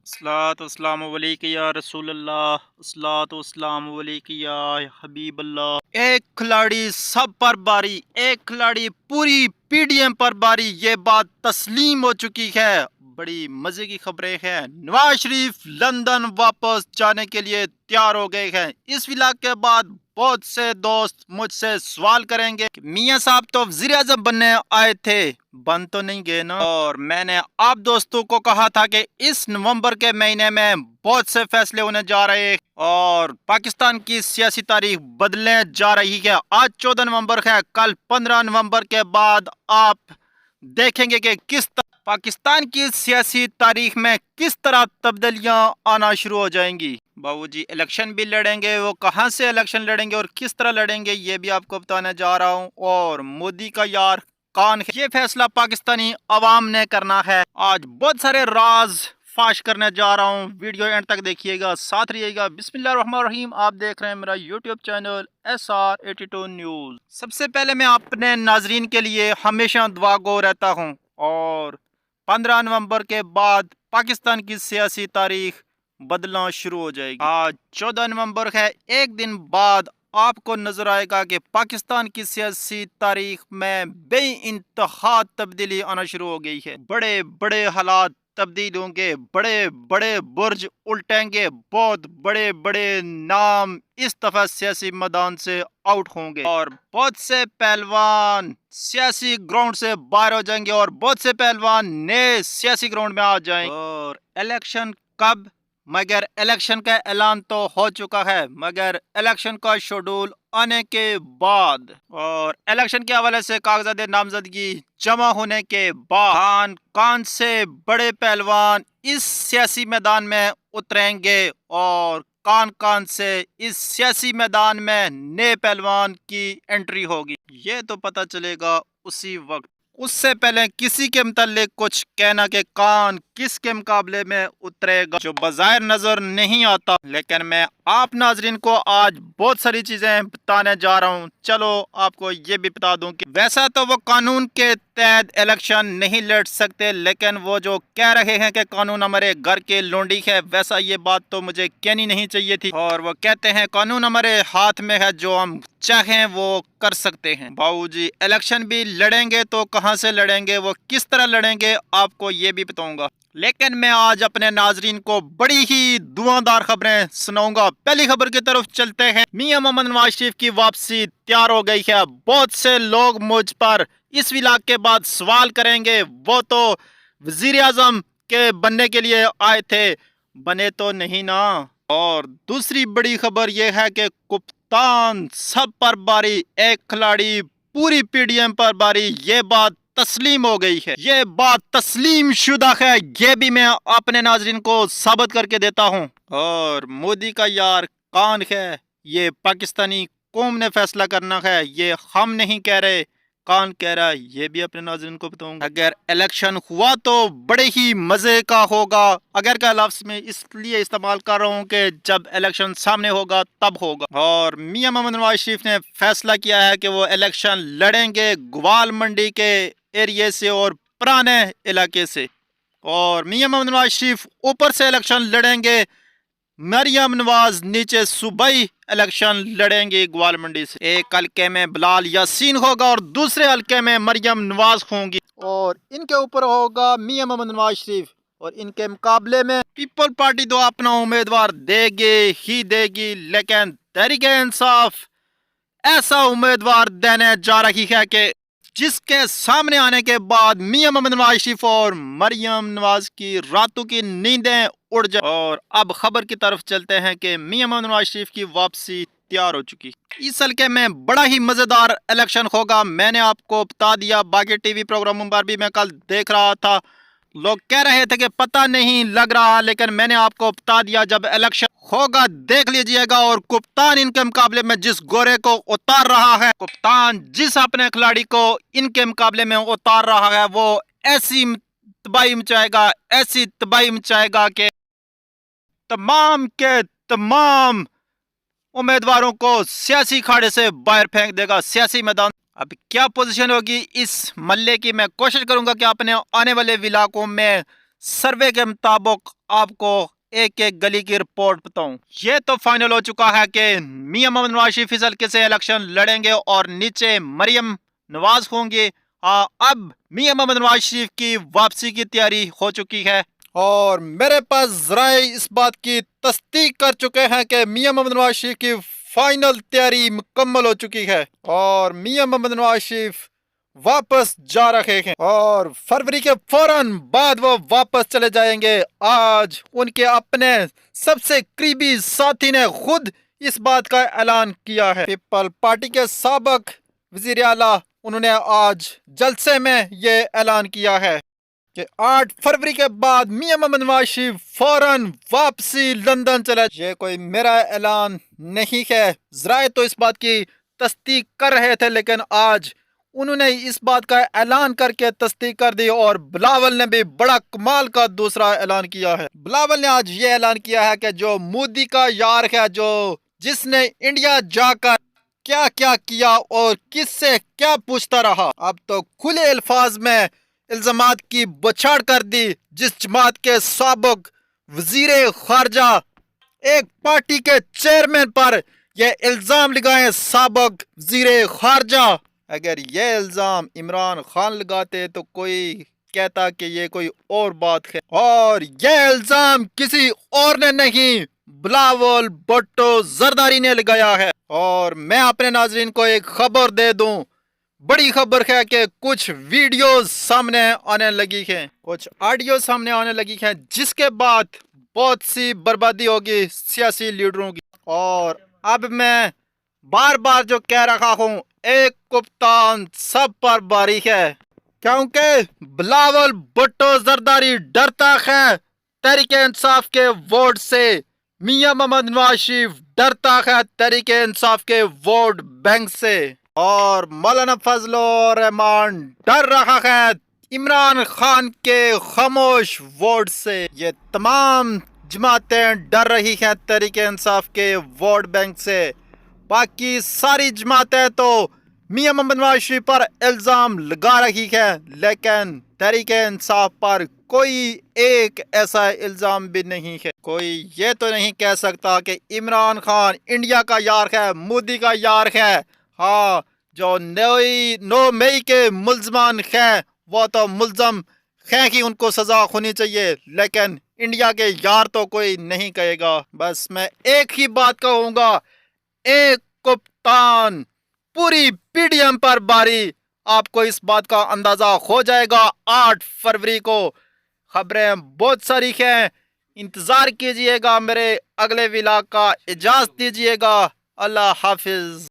अस्सलातु वस्सलामु अलैका या रसूल अल्लाह, अस्सलातु वस्सलामु अलैका या हबीब अल्लाह। एक खिलाड़ी सब पर भारी, एक खिलाड़ी पूरी पीडीएम पर भारी, ये बात तस्लीम हो चुकी है। बड़ी मजे की खबरें हैं। नवाज शरीफ लंदन वापस जाने के लिए तैयार हो गए हैं। इस विलाग के बाद बहुत से दोस्त मुझसे सवाल करेंगे कि मियां साहब तो वजीर आजम बनने आए थे, बन तो नहीं गए ना। और मैंने आप दोस्तों को कहा था कि इस नवंबर के महीने में बहुत से फैसले होने जा रहे हैं और पाकिस्तान की सियासी तारीख बदलने जा रही है। आज 14 नवंबर है, कल 15 नवंबर के बाद आप देखेंगे कि पाकिस्तान की सियासी तारीख में किस तरह तब्दीलियां आना शुरू हो जाएंगी। बाबूजी इलेक्शन भी लड़ेंगे, वो कहां से इलेक्शन लड़ेंगे और किस तरह लड़ेंगे ये भी आपको बताने जा रहा हूं। और मोदी का यार कौन है, ये फैसला पाकिस्तानी अवाम ने करना है। आज बहुत सारे राज फाश करने जा रहा हूँ, वीडियो एंड तक देखिएगा, साथ रहिएगा। बिस्मिल्लाहिर्रहमानिर्रहीम। आप देख रहे हैं मेरा यूट्यूब चैनल SR82 न्यूज़। सबसे पहले मैं अपने नाजरीन के लिए हमेशा दुआ गो रहता हूँ और 15 नवंबर के बाद पाकिस्तान की सियासी तारीख बदलना शुरू हो जाएगी। आज 14 नवंबर है, एक दिन बाद आपको नजर आएगा कि पाकिस्तान की सियासी तारीख में बेइंतहा तब्दीली आना शुरू हो गई है। बड़े बड़े हालात तब्दील होंगे, बड़े बड़े बुर्ज उल्टेंगे, बहुत बड़े बड़े नाम इस दफा सियासी मैदान से आउट होंगे और बहुत से पहलवान सियासी ग्राउंड से बाहर हो जाएंगे और बहुत से पहलवान नए सियासी ग्राउंड में आ जाएंगे। और इलेक्शन कब? मगर इलेक्शन का ऐलान तो हो चुका है, मगर इलेक्शन का शेड्यूल आने के बाद और इलेक्शन के हवाले से कागजात नामजदगी जमा होने के बाद कौन से बड़े पहलवान इस सियासी मैदान में उतरेंगे और कौन से इस सियासी मैदान में नए पहलवान की एंट्री होगी, ये तो पता चलेगा उसी वक्त। उससे पहले किसी के मुतालिक कुछ कहना कि कौन किसके मुकाबले में उतरेगा जो बाज़ाहिर नजर नहीं आता, लेकिन मैं आप नाजरीन को आज बहुत सारी चीजें बताने जा रहा हूँ। चलो आपको ये भी बता दूं कि वैसा तो वो कानून के तहत इलेक्शन नहीं लड़ सकते, लेकिन वो जो कह रहे हैं कि कानून हमारे घर के लोंडी है, वैसा ये बात तो मुझे कहनी नहीं चाहिए थी। और वो कहते हैं कानून हमारे हाथ में है, जो हम चाहें वो कर सकते हैं। बाबूजी इलेक्शन भी लड़ेंगे तो कहां से लड़ेंगे, वो किस तरह लड़ेंगे, आपको ये भी बताऊंगा। लेकिन मैं आज अपने नाजरीन को बड़ी ही धुआंधार खबरें सुनाऊंगा। पहली खबर की तरफ चलते हैं। मियां मोहम्मद नवाज शरीफ की वापसी तैयार हो गई है। बहुत से लोग मुझ पर इस विलाग के बाद सवाल करेंगे, वो तो वजीर आजम के बनने के लिए आए थे, बने तो नहीं ना। और दूसरी बड़ी खबर यह है कि कप्तान सब पर भारी, एक खिलाड़ी पूरी पीडीएम पर भारी, ये बात तस्लीम हो गई है, ये बात तस्लीम शुदा है। ये भी मैं अपने नाजरीन को साबित करके देता हूँ। और मोदी का यार कौन है, ये पाकिस्तानी कौम ने फैसला करना है, ये हम नहीं कह रहे, कौन कह रहा है ये भी अपने नाज़रीन को बताऊंगा। अगर इलेक्शन हुआ तो बड़े ही मजे का होगा। अगर का लफ्ज़ मैं इसलिए इस्तेमाल कर रहा हूँ कि जब इलेक्शन सामने होगा तब होगा। और मियां मोहम्मद नवाज शरीफ ने फैसला किया है कि वो इलेक्शन लड़ेंगे ग्वाल मंडी के एरिए से और पुराने इलाके से। और मियां मोहम्मद नवाज शरीफ ऊपर से इलेक्शन लड़ेंगे, मरियम नवाज नीचे सूबाई इलेक्शन लड़ेंगे ग्वाल मंडी से। एक हल्के में बिलाल यासीन होगा और दूसरे हल्के में मरियम नवाज होंगी और इनके ऊपर होगा मियां मोहम्मद नवाज शरीफ। और इनके मुकाबले में पीपल पार्टी तो अपना उम्मीदवार देगी ही देगी, लेकिन तहरीक इंसाफ ऐसा उम्मीदवार देने जा रही है कि जिसके सामने आने के बाद मियां मोहम्मद नवाज शरीफ और मरियम नवाज की रातों की नींदें उड़ जाए। और अब खबर की तरफ चलते हैं कि मियां मोहम्मद नवाज शरीफ की वापसी तैयार हो चुकी। इस हल्के में बड़ा ही मजेदार इलेक्शन होगा, मैंने आपको बता दिया। बाकी टीवी प्रोग्रामों पर भी मैं कल देख रहा था, लोग कह रहे थे कि पता नहीं लग रहा, लेकिन मैंने आपको बता दिया जब इलेक्शन होगा देख लीजिएगा। और कप्तान इनके मुकाबले में जिस गोरे को उतार रहा है, कप्तान जिस अपने खिलाड़ी को इनके मुकाबले में उतार रहा है, वो ऐसी तबाही मचाएगा, ऐसी तबाही मचाएगा कि तमाम के तमाम उम्मीदवारों को सियासी खाड़े से बाहर फेंक देगा, सियासी मैदान। अब क्या पोजीशन होगी इस मल्ले की, मैं कोशिश करूंगा कि अपने आने वाले इलाकों में सर्वे के मुताबिक आपको एक एक गली की रिपोर्ट बताऊं। ये तो फाइनल हो चुका है कि मियां मोहम्मद नवाज शरीफ इस हल्के से इलेक्शन लड़ेंगे और नीचे मरियम नवाज होंगे। अब मियां मोहम्मद नवाज शरीफ की वापसी की तैयारी हो चुकी है और मेरे पास जराए इस बात की तस्दीक कर चुके हैं कि मियां मोहम्मद नवाज शरीफ की फाइनल तैयारी मुकम्मल हो चुकी है और मियां मोहम्मद नवाज शरीफ वापस जा रहे हैं और फरवरी के फौरन बाद वो वापस चले जाएंगे। आज उनके अपने सबसे करीबी साथी ने खुद इस बात का ऐलान किया है। पीपल पार्टी के साबिक वजीर आला उन्होंने आज जलसे में ये ऐलान किया है कि 8 फरवरी के बाद मियां मोहम्मद नवाज शरीफ फौरन वापसी लंदन चला। ये कोई मेरा ऐलान नहीं है, जराए तो इस बात की तस्दीक कर रहे थे, लेकिन आज उन्होंने इस बात का ऐलान करके तस्दीक कर दी। और बिलावल ने भी बड़ा कमाल का दूसरा ऐलान किया है। बिलावल ने आज ये ऐलान किया है कि जो मोदी का यार है, जो जिसने इंडिया जाकर क्या क्या किया और किससे क्या पूछता रहा, अब तो खुले अल्फाज में इल्जामात की बौछार कर दी। जिस जमात के साबिक वजीर खारजा एक पार्टी के चेयरमैन पर यह इल्जाम लगाए साबिक वजीर खारजा, अगर ये इल्जाम इमरान खान लगाते तो कोई कहता कि ये कोई और बात है, और ये इल्जाम किसी और ने नहीं, बिलावल भुट्टो जरदारी ने लगाया है। और मैं अपने नाजरीन को एक खबर दे दूं, बड़ी खबर है कि कुछ वीडियोस सामने आने लगी हैं, कुछ ऑडियो सामने आने लगी हैं, जिसके बाद बहुत सी बर्बादी होगी सियासी लीडरों की। और अब मैं बार बार जो कह रहा हूँ, एक कप्तान सब पर बारी है, क्योंकि बिलावल भुट्टो जरदारी डरता है तहरीक इंसाफ के वोट से, मियां मोहम्मद नवाज शरीफ डरता है तहरीक इंसाफ के वोट बैंक से, और मौलाना फजलुर रहमान डर रहा है इमरान खान के खामोश वोट से। ये तमाम जमातें डर रही हैं तहरीक इंसाफ के वोट बैंक से। बाकी सारी जमातें तो मियां मोहम्मद नवाज शरीफ पर इल्ज़ाम लगा रही है, लेकिन तहरीक इंसाफ पर कोई एक ऐसा इल्ज़ाम भी नहीं है। कोई ये तो नहीं कह सकता कि इमरान खान इंडिया का यार है, मोदी का यार है। हाँ, जो 9 मई के मुल्ज़मान हैं वो तो मुल्ज़म हैं कि उनको सज़ा होनी चाहिए, लेकिन इंडिया के यार तो कोई नहीं कहेगा। बस मैं एक ही बात कहूँगा, एक कप्तान पूरी पीडीएम पर बारी। आपको इस बात का अंदाजा हो जाएगा 8 फरवरी को। खबरें बहुत सारी हैं, इंतजार कीजिएगा मेरे अगले व्लॉग का। इजाज़त दीजिएगा, अल्लाह हाफिज।